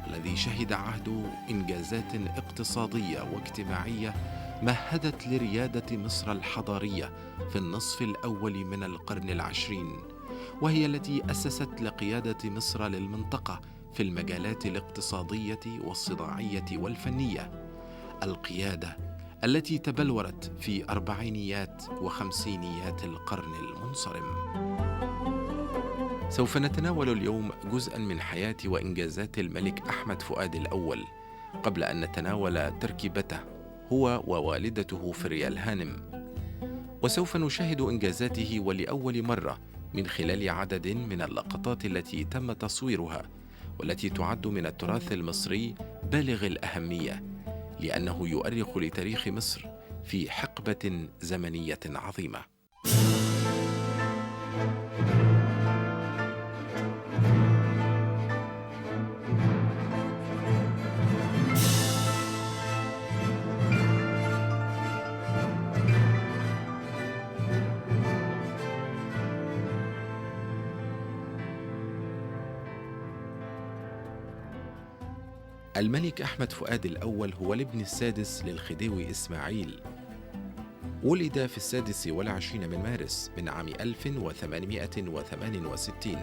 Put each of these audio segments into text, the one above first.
الذي شهد عهده إنجازات اقتصادية واجتماعية مهدت لريادة مصر الحضارية في النصف الأول من القرن العشرين، وهي التي أسست لقيادة مصر للمنطقة في المجالات الاقتصادية والصناعية والفنية، القيادة التي تبلورت في أربعينيات وخمسينيات القرن المنصرم. سوف نتناول اليوم جزءاً من حياة وإنجازات الملك أحمد فؤاد الأول، قبل أن نتناول تركيبته هو ووالدته فريال هانم. وسوف نشاهد إنجازاته ولأول مرة من خلال عدد من اللقطات التي تم تصويرها، والتي تعد من التراث المصري بالغ الأهمية، لأنه يؤرخ لتاريخ مصر في حقبة زمنية عظيمة. الملك أحمد فؤاد الأول هو الابن السادس للخديوي إسماعيل. ولد في 26 من مارس من عام 1868.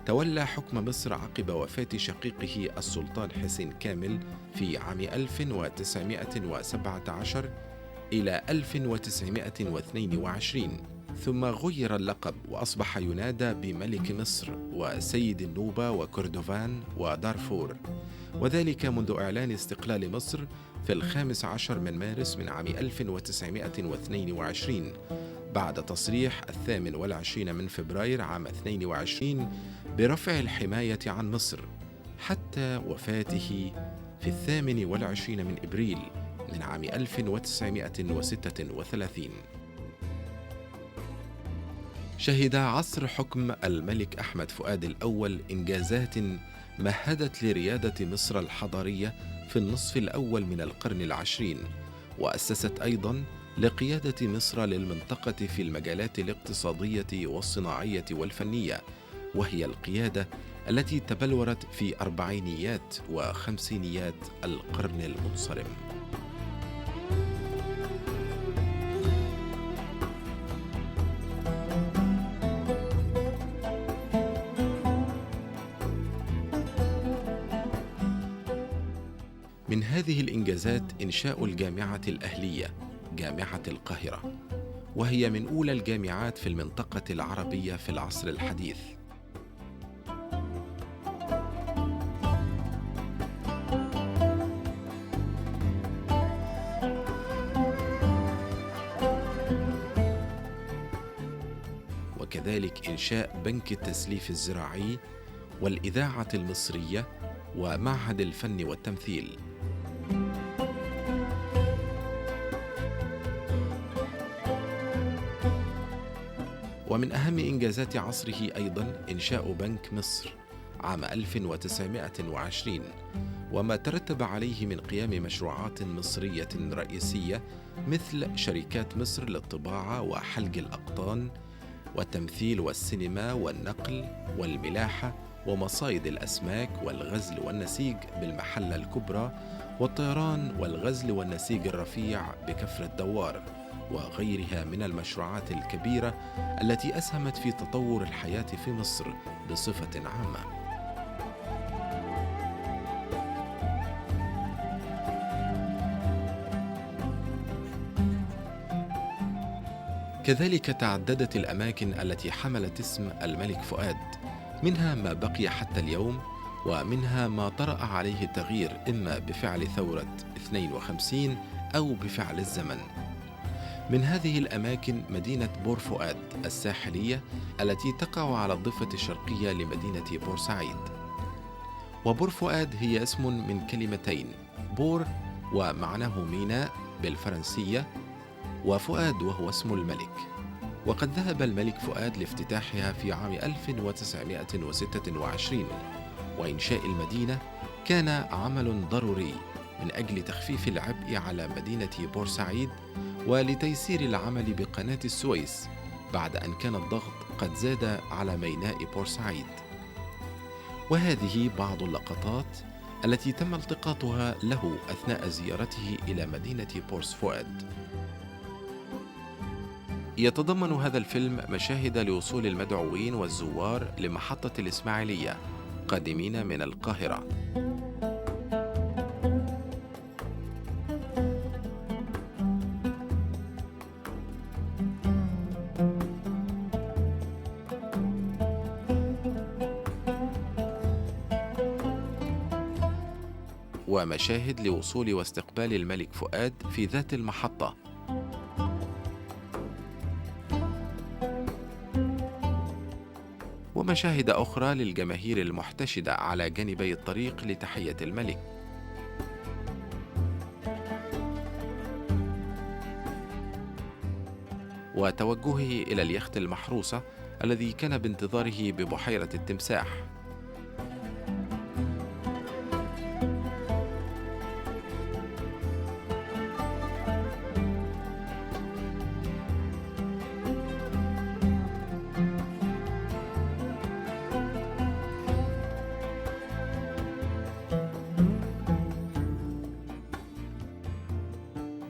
تولى حكم مصر عقب وفاة شقيقه السلطان حسين كامل في عام 1917 إلى 1922، ثم غير اللقب وأصبح ينادى بملك مصر وسيد النوبة وكردوفان ودارفور، وذلك منذ إعلان استقلال مصر في 15 من مارس من عام 1922، بعد تصريح 28 من فبراير عام 22 برفع الحماية عن مصر، حتى وفاته في 28 من إبريل من عام 1936. شهد عصر حكم الملك أحمد فؤاد الأول إنجازات مهدت لريادة مصر الحضارية في النصف الأول من القرن العشرين، وأسست أيضاً لقيادة مصر للمنطقة في المجالات الاقتصادية والصناعية والفنية، وهي القيادة التي تبلورت في أربعينيات وخمسينيات القرن المنصرم. من هذه الإنجازات إنشاء الجامعة الأهلية، جامعة القاهرة، وهي من أولى الجامعات في المنطقة العربية في العصر الحديث. وكذلك إنشاء بنك التسليف الزراعي والإذاعة المصرية ومعهد الفن والتمثيل. ومن أهم إنجازات عصره أيضاً إنشاء بنك مصر عام 1920، وما ترتب عليه من قيام مشروعات مصرية رئيسية مثل شركات مصر للطباعة وحلق الأقطان والتمثيل والسينما والنقل والملاحة ومصايد الأسماك والغزل والنسيج بالمحلة الكبرى والطيران والغزل والنسيج الرفيع بكفر الدوار، وغيرها من المشروعات الكبيرة التي أسهمت في تطور الحياة في مصر بصفة عامة. كذلك تعددت الأماكن التي حملت اسم الملك فؤاد، منها ما بقي حتى اليوم، ومنها ما طرأ عليه التغيير إما بفعل ثورة 52 أو بفعل الزمن. من هذه الأماكن مدينة بور فؤاد الساحلية التي تقع على الضفة الشرقية لمدينة بورسعيد. وبور فؤاد هي اسم من كلمتين، بور ومعناه ميناء بالفرنسية، وفؤاد وهو اسم الملك. وقد ذهب الملك فؤاد لافتتاحها في عام 1926، وإنشاء المدينة كان عمل ضروري من أجل تخفيف العبء على مدينة بورسعيد ولتيسير العمل بقناة السويس، بعد أن كان الضغط قد زاد على ميناء بورسعيد. وهذه بعض اللقطات التي تم التقاطها له أثناء زيارته إلى مدينة بورس فؤاد. يتضمن هذا الفيلم مشاهد لوصول المدعوين والزوار لمحطة الإسماعيلية قادمين من القاهرة. ومشاهد لوصول واستقبال الملك فؤاد في ذات المحطة. ومشاهد أخرى للجماهير المحتشدة على جانبي الطريق لتحية الملك. وتوجهه إلى اليخت المحروسة الذي كان بانتظاره ببحيرة التمساح.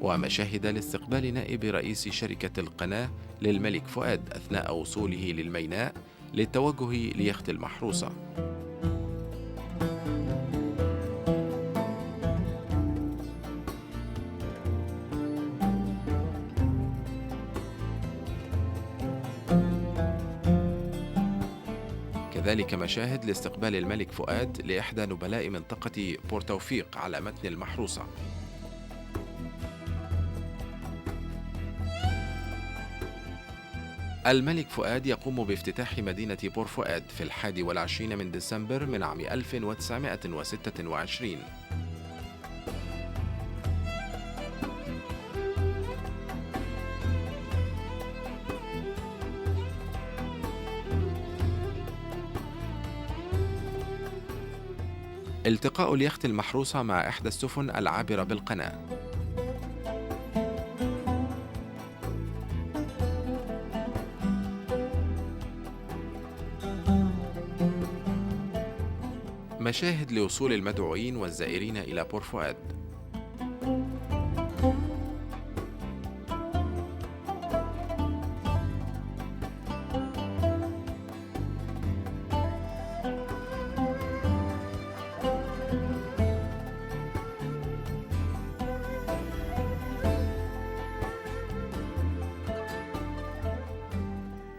ومشاهد لاستقبال نائب رئيس شركة القناة للملك فؤاد أثناء وصوله للميناء للتوجه ليخت المحروسة. كذلك مشاهد لاستقبال الملك فؤاد لإحدى نبلاء منطقة بورتوفيق على متن المحروسة. الملك فؤاد يقوم بافتتاح مدينة بور فؤاد في 21 من ديسمبر من عام 1926. التقاء اليخت المحروسة مع إحدى السفن العابرة بالقناة. مشاهد لوصول المدعوين والزائرين إلى بور فؤاد.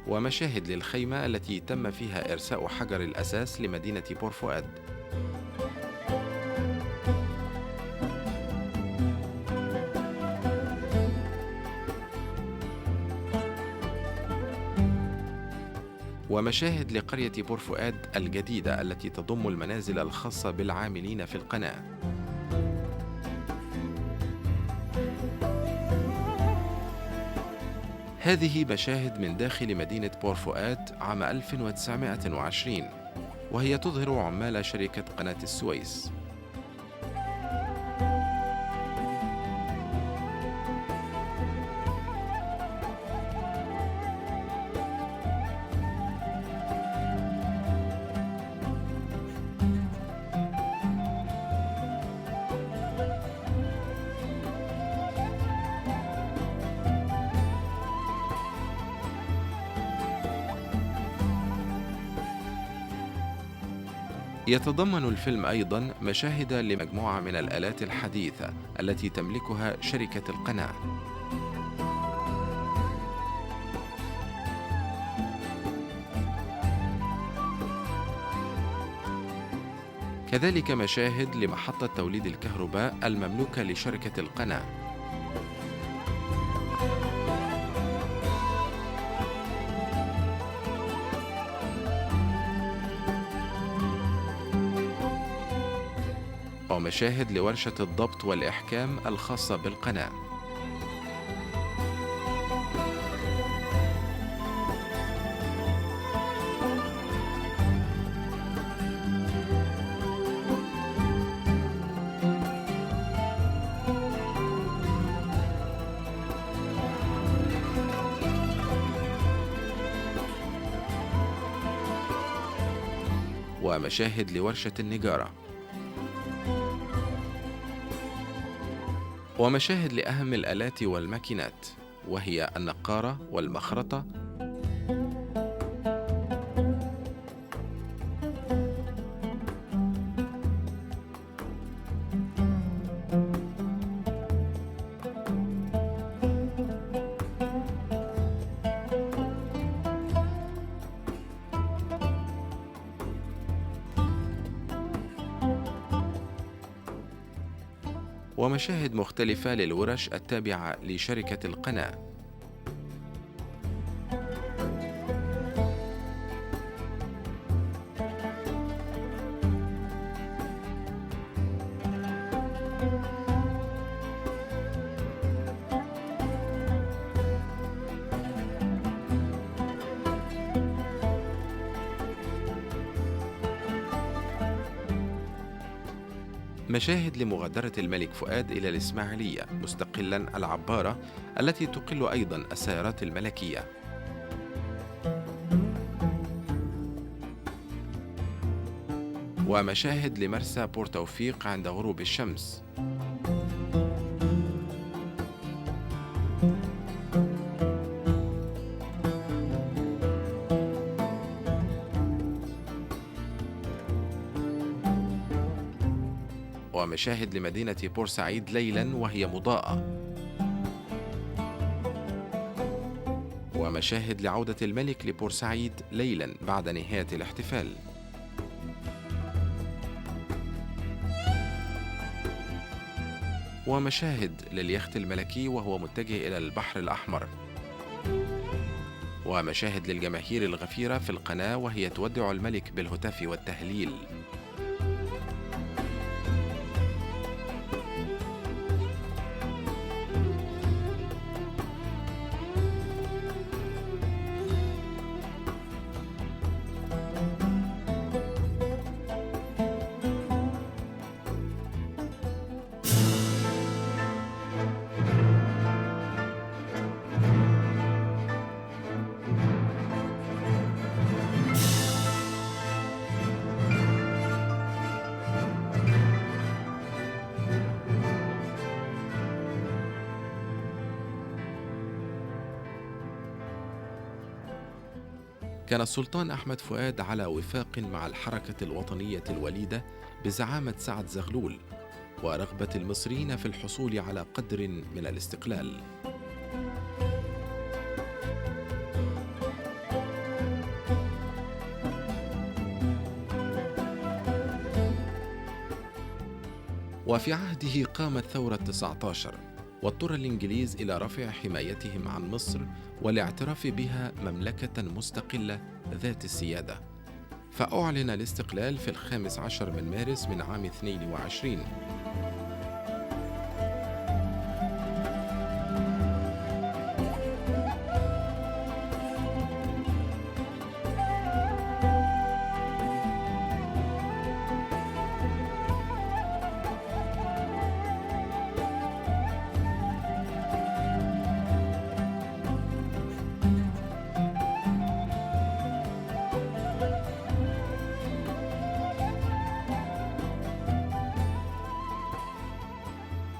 ومشاهد للخيمة التي تم فيها إرساء حجر الأساس لمدينة بور فؤاد. ومشاهد لقرية بور فؤاد الجديدة التي تضم المنازل الخاصة بالعاملين في القناة. هذه مشاهد من داخل مدينة بور فؤاد عام 1920، وهي تظهر عمال شركة قناة السويس. يتضمن الفيلم أيضاً مشاهد لمجموعة من الآلات الحديثة التي تملكها شركة القناة. كذلك مشاهد لمحطة توليد الكهرباء المملوكة لشركة القناة. ومشاهد لورشة الضبط والإحكام الخاصة بالقناة. ومشاهد لورشة النجارة. ومشاهد لأهم الآلات والماكينات، وهي النقارة والمخرطة، ومشاهد مختلفة للورش التابعة لشركة القناة. مشاهد لمغادرة الملك فؤاد إلى الإسماعيلية مستقلا العبارة التي تقل أيضا السيارات الملكية. ومشاهد لمرسى بورتوفيق عند غروب الشمس. ومشاهد لمدينة بورسعيد ليلا وهي مضاءة. ومشاهد لعودة الملك لبورسعيد ليلا بعد نهاية الاحتفال. ومشاهد لليخت الملكي وهو متجه إلى البحر الأحمر. ومشاهد للجماهير الغفيرة في القناة وهي تودع الملك بالهتاف والتهليل. كان السلطان أحمد فؤاد على وفاق مع الحركة الوطنية الوليدة بزعامة سعد زغلول ورغبة المصريين في الحصول على قدر من الاستقلال. وفي عهده قامت ثورة 19 واضطر الإنجليز إلى رفع حمايتهم عن مصر والاعتراف بها مملكة مستقلة ذات السيادة، فأعلن الاستقلال في 15 من مارس من عام 22.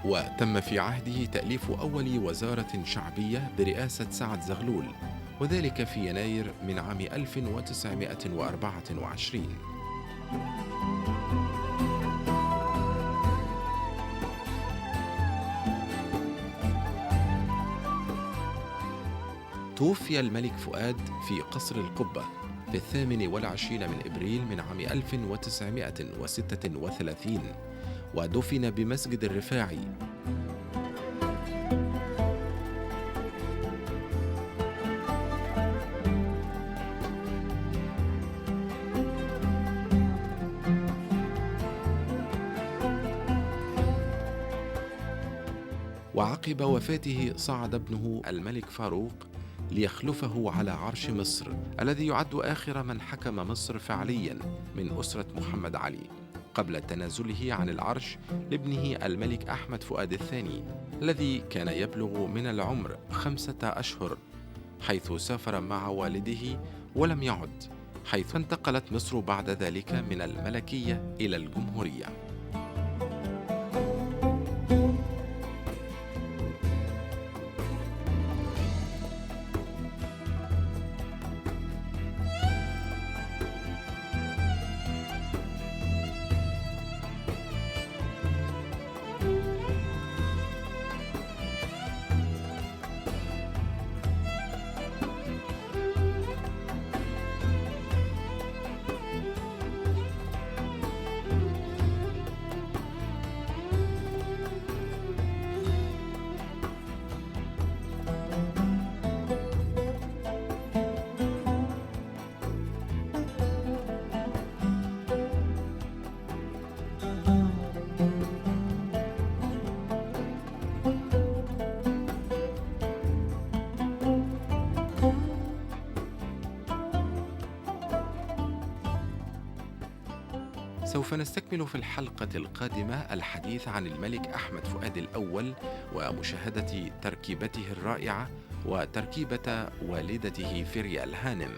وتم في عهده تأليف أول وزارة شعبية برئاسة سعد زغلول، وذلك في يناير من عام 1924. توفي الملك فؤاد في قصر القبة في 28 من إبريل من عام 1936، ودفن بمسجد الرفاعي. وعقب وفاته صعد ابنه الملك فاروق ليخلفه على عرش مصر، الذي يعد آخر من حكم مصر فعليا من أسرة محمد علي، قبل تنازله عن العرش لابنه الملك أحمد فؤاد الثاني، الذي كان يبلغ من العمر 5 أشهر، حيث سافر مع والده ولم يعد، حيث انتقلت مصر بعد ذلك من الملكية إلى الجمهورية. سوف نستكمل في الحلقة القادمة الحديث عن الملك أحمد فؤاد الأول ومشاهدة تركيبته الرائعة وتركيبة والدته فريال هانم.